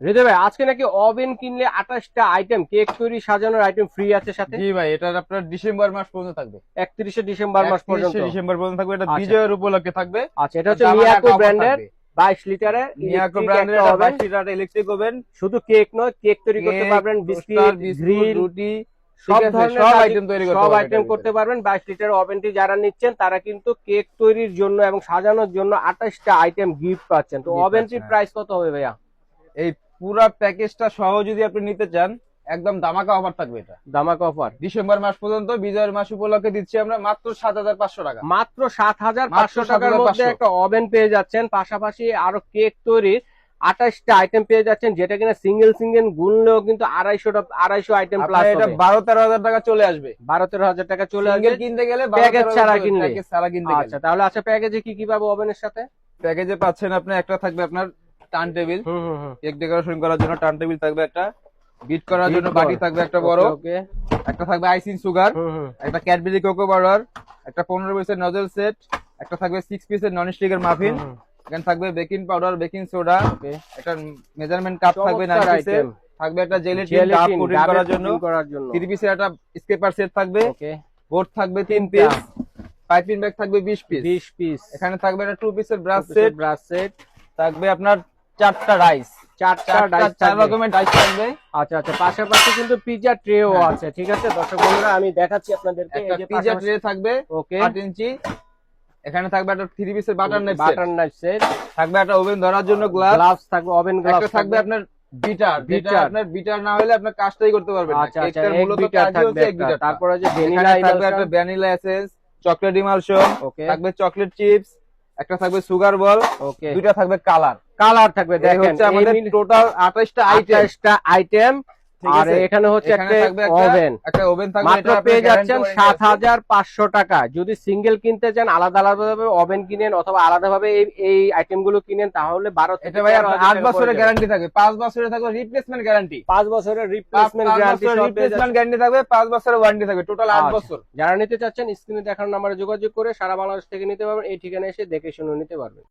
হৃদয় ভাই, আজকে নাকি ওভেন কিনলে 28টা আইটেম, কেক তৈরি সাজানোর আইটেম ফ্রি আছে সাথে? জি ভাই, এটা আপনার ডিসেম্বর মাস পর্যন্ত থাকবে। 31শে ডিসেম্বর মাস পর্যন্ত। 31শে ডিসেম্বর পর্যন্ত থাকবে, এটা আচ্ছা বিজয়ের উপলক্ষে থাকবে। আচ্ছা, এটা হচ্ছে ধামাকা মিয়াকো offer ব্র্যান্ডের থাকবে। 22 লিটারের মিয়াকো ইলেকট্রিক ব্র্যান্ডের একটা এটা ওভেন। 22 litre electric oven. শুধু কেক নয়, কেক তৈরি করতে পারবেন, বিস্কিট, গ্রিল, রুটি, সব ঠিক আছে, ধরনের সব কাজই- আইটেম তৈরি করতে সব পারবে আইটেম এটার করতে ভিতরে। পারবেন। 22 লিটার ওভেনটি যারা নিচ্ছেন তারা কিন্তু কেক তৈরির জন্য এবং সাজানোর জন্য 28টা আইটেম গিফট পাচ্ছেন। তো Gift ওভেনটির পাচ্ছেন, প্রাইস কত হবে ভাইয়া? এই পুরা প্যাকেজটা সহ যদি আপনি নিতে চান, একদম ধামাকা অফার থাকবে এটা। দামাক অফার ডিসেম্বর মাস পর্যন্ত বিজয়ের মাস উপলক্ষে দিচ্ছি আমরা মাত্র ৭৫০০ টাকা। মাত্র ৭৫০০ মাত্র টাকার মধ্যে ৭৫০০। একটা ওভেন পেয়ে যাচ্ছেন, পাশাপাশি আরো কেক তৈরির 28টা আইটেম পেয়ে যাচ্ছেন, যেটা কিনা সিঙ্গেল সিঙ্গেল গুনলেও কিন্তু 250 আইটেম প্লাস আপনার এটা হবে। ১২-১৩ হাজার টাকা চলে আসবে। 12-13 হাজার টাকা চলে সিঙ্গেল আসবে কিনতে গেলে প্যাকেজ ১২-১৩ ছাড়া হাজার কিনলে। প্যাকেজ ছাড়া কিনতে আচ্ছা, গেলে। তাহলে আচ্ছা প্যাকেজে কি কি পাবো ওভেনের সাথে? প্যাকেজে পাচ্ছেন আপনি, একটা থাকবে আপনার টার্ন টেবিল, হুম হুম হুম। কেক ডেকোরেশন করার জন্য টার্ন টেবিল থাকবে একটা, বিট করার Beat জন্য করা। বাটি থাকবে একটা বড়, ওকে একটা থাকবে আইসিং সুগার, হুম হুম একটা ক্যাডবেরি কোকো পাউডার, একটা 15 পিসের নজল সেট, একটা থাকবে 6 পিসের নন স্টিকের মাফিন, হুম, এখানে থাকবে বেকিং পাউডার, বেকিং সোডা, ওকে একটা মেজারমেন্ট কাপ থাকবে 9 চমৎকার পিসের, আইটেম। থাকবে একটা জেলেটিন কাপ জেলাটিন পুডিং ডাবের করার জন্য, পুডিং করার জন্য। 3 পিসের একটা স্কেপার সেট থাকবে, ওকে বোর্ড থাকবে 3 তিনটা। পিস, পাইপিং ব্যাগ থাকবে 20 পিস, 20 পিস। এখানে থাকবে একটা 2 পিসের ব্রাশ সেট, ব্রাশ সেট, থাকবে আপনার 4টা রাইস, 4টা ডাইস 4 থাকবে। রকমের ডাইস থাকবে, আচ্ছা আচ্ছা, পাশাপাশি কিন্তু পিজা ট্রেও হ্যাঁ। আছে। ঠিক আছে দর্শক বন্ধুরা, আমি দেখাচ্ছি আপনাদেরকে। একটা এই যে পিজা ট্রে থাকবে ওকে 8 ইঞ্চি, এখানে থাকবে একটা 3 পিসের butter knife set, butter knife set, থাকবে একটা ওভেন ধরার জন্য গ্লাস, গ্লাভস থাকবে, ওভেন একটা গ্লাভস থাকবে আপনার বিটার, যেটা বিটার। আপনার বিটার না হলে আপনার কাজটাই করতে পারবেন না। আচ্ছা আচ্ছা, কেকটার এক মূলত বিটার কাজই থাকবে হচ্ছে এক একটা। বিটারটা। তারপরে যে এখানে ভ্যানিলা থাকবে একটা ভ্যানিলা এসেন্স, চকলেট ইমালশন, ওকে থাকবে চকলেট চিপস, একটা থাকবে সুগার বল, ওকে দুইটা থাকবে কালার। কালার থাকবে। এই দেখেন হচ্ছে আমাদের টোটাল 28টা আইটেম। 28টা আইটেম। ঠিক আর আছে, এখানে হচ্ছে এখানে একটা থাকবে একটা ওভেন একটা ওভেন থাকবে, মাত্র এটা আপনার পেয়ে গ্যারান্টি যাচ্ছেন ওয়ারেন্টি আছে। ৭৫০০ টাকা। যদি সিঙ্গেল কিনতে চান, আলাদা আলাদা ভাবে ওভেন কিনেন অথবা আলাদাভাবে এই আইটেম গুলো কিনেন, তাহলে 12 থেকে এটা ভাই 13 হাজার 8 টাকা বছরের পড়ে যাবে। গ্যারান্টি থাকবে, 5 বছরের থাকবে রিপ্লেসমেন্ট গ্যারান্টি, 5 বছরের রিপ্লেসমেন্ট গ্যারান্টি সব পেয়ে রিপ্লেসমেন্ট যাচ্ছেন। গ্যারান্টি থাকবে, 5 বছরের ওয়ারেন্টি থাকবে, টোটাল 8 আচ্ছা, বছর। যারা নিতে চাচ্ছেন স্ক্রিনে দেখানো নাম্বারে যোগাযোগ করে সারা বাংলাদেশ থেকে নিতে পারবেন। এই ঠিকানায় এসে দেখে শুনে নিতে পারবেন।